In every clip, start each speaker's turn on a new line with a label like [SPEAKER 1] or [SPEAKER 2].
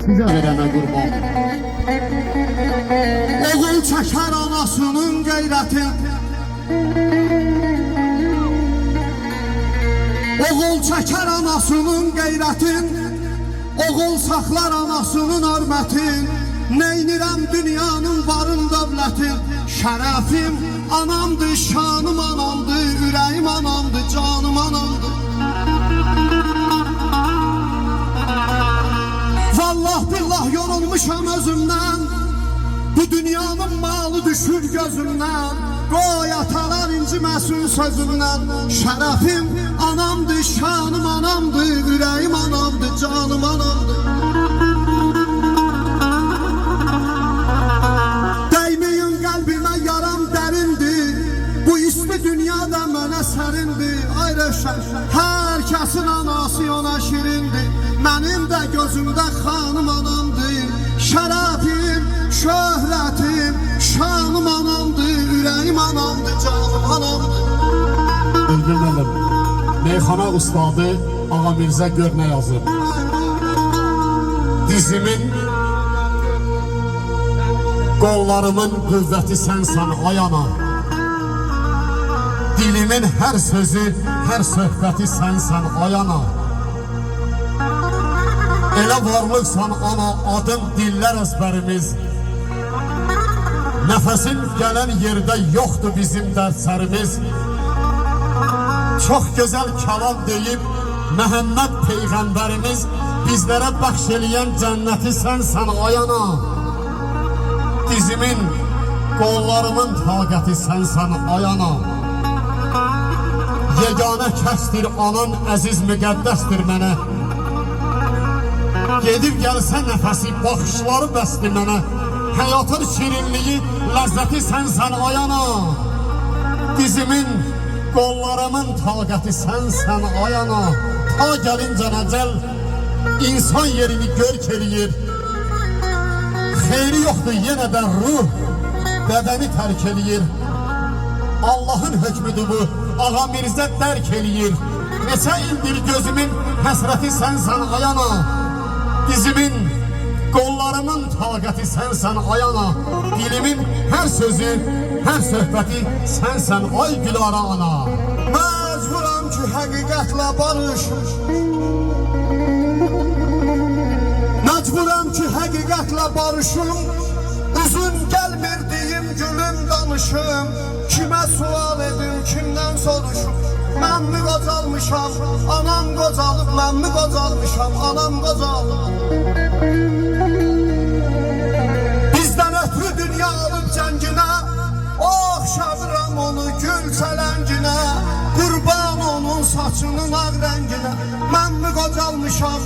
[SPEAKER 1] Sizə verənə qurban.
[SPEAKER 2] Oğul çəkər anasının qeyrətin, oğul çəkər anasının qeyrətin, oğul saxlar anasının hörmətin. Neynirəm dünyanın varın dövlətin, şərəfim anamdır, şanım anamdır, ürəyim anamdır, canım anamdır. Vallah billah yorulmuşam özümdən, bu dünyanın malı düşür gözümdən. Qoy atalar inciməsin sözümdən, şərəfim anamdır, şanım anamdır, ürəyim anamdır, canım anamdır. Dəyməyin qəlbimə yaram dərindir, bu isti dünyada mənə sərindir. Ay Rövşən, hər kəsin anası ona şirindir, mənim də gözümdə xanım anamdır. Şərəfim, şöhrətim, şanım anamdır, ürəyim anamdır, canım anamdır.
[SPEAKER 1] Ülgün müəllim, meyxana ustadı Ağa Mirzə gör nə yazır. Dizimin, qollarımın qüvvəti sənsən ay ana. Dilimin hər sözü, hər söhbəti sənsən ay ana. Elə varlıqsan ana, adın dillər əzbərimiz. Nəfəsin gələn yerdə yoxdur bizim dərslərimiz. Çox gözəl kəlam deyib Məhəmməd Peyğəmbərimiz bizlərə bəxş eləyən cənnəti sənsən ay ana. Dizimin, qollarımın taqəti sənsən ay ana. Yeganə kəsdir anan, əziz müqəddəsdir mənə. Gedib gəlsə nəfəsi, baxışları bəsdir mənə. Həyatın şirinliyi, ləzzəti sənsən ay ana. Dizimin, qollarımın taqəti sənsən ay ana. Ta gəlincə nəcəl, insan yerini görk eləyir. Xeyri yoxdur yenə də ruh, bədəni tərk eləyir. Allahın hökmüdür bu, Ağa Mirzə dərk eləyir. Neçə ildir gözümün həsrəti sənsən ay ana. Dizimin, qollarımın taqəti sənsən ay ana. Dilimin hər sözü, hər söhbəti sənsən ay Gülara ana.
[SPEAKER 2] Məcburam ki həqiqətlə barışım, məcburam ki həqiqətlə barışım. Uzun gəlmirdiyim gülüm danışım, kimə sual edim, kimdən soruşum. Mən mi qocalmışam, anam qocalıb, mən mi qocalmışam, anam qocalıb. Bizdən ötürü dünya alıb cənginə, oxşadıram onu gül çələnginə. Qurban onun saçının ağ rənginə. Mən mi qocalmışam,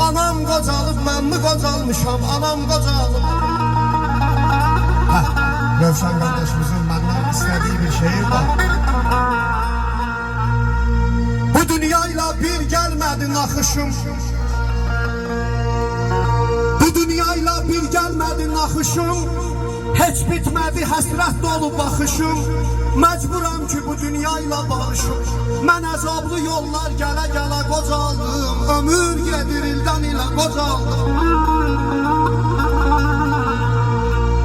[SPEAKER 2] anam qocalıb, mən mi qocalmışam, anam qocalıb.
[SPEAKER 3] Rövşən qardaşımızın məndən istədiyi bir şehir var.
[SPEAKER 2] Bu dünyayla bir gəlmədi naxışım, bu dünyayla bir gəlmədi naxışım. Heç bitmədi həsrət dolu baxışım. Məcburam ki bu dünyayla barışım. Mən əzablı yollar gələ-gələ qocaldım, ömür gedir ildən ilə qocaldım.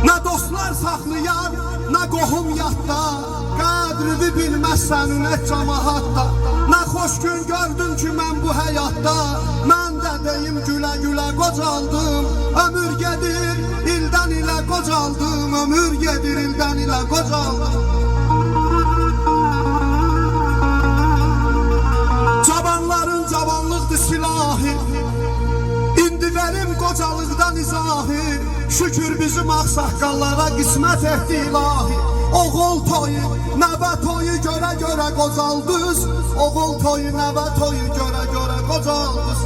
[SPEAKER 2] Nə dostlar saxlayar, nə qohum yadda, qədrini bilməzsən ünət cəmahatda. Nə xoş gün gördüm ki mən bu həyatda, mən də deyim gülə-gülə qocaldım. Ömür gedir ildən ilə qocaldım, ömür gedir ildən ilə qocaldım. Cavanların cavanlıqdır silahı, indi verim qocalıqdan izahı. Şükür bizim ağsaqqallara qismət etdi ilahi. Oğul toyu, nəvə toyu görə-görə qocaldız. Oğul toyu, nəvə toyu görə-görə qocaldız.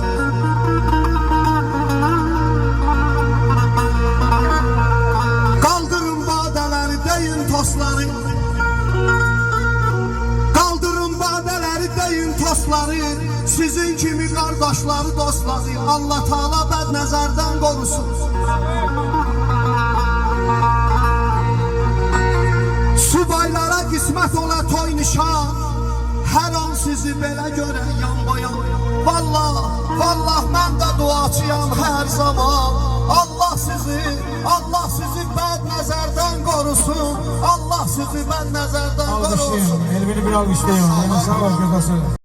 [SPEAKER 2] Qaldırın badələri, deyin tosları, qaldırın badələri, deyin tosları. Sizin kimi qardaşları, dostları Allah Taala bəd nəzərdən qorusun. Subaylara qismət ola toy nişan, hər an sizi belə görə yan bayan. Vallah, vallah mən də duacıyam hər zaman. Allah sizi bəd nəzərdən qorusun. Allah sizi bəd nəzərdən qorusun.
[SPEAKER 3] Alkışlayın. Elbini bir alkışlayın. Sağ ol,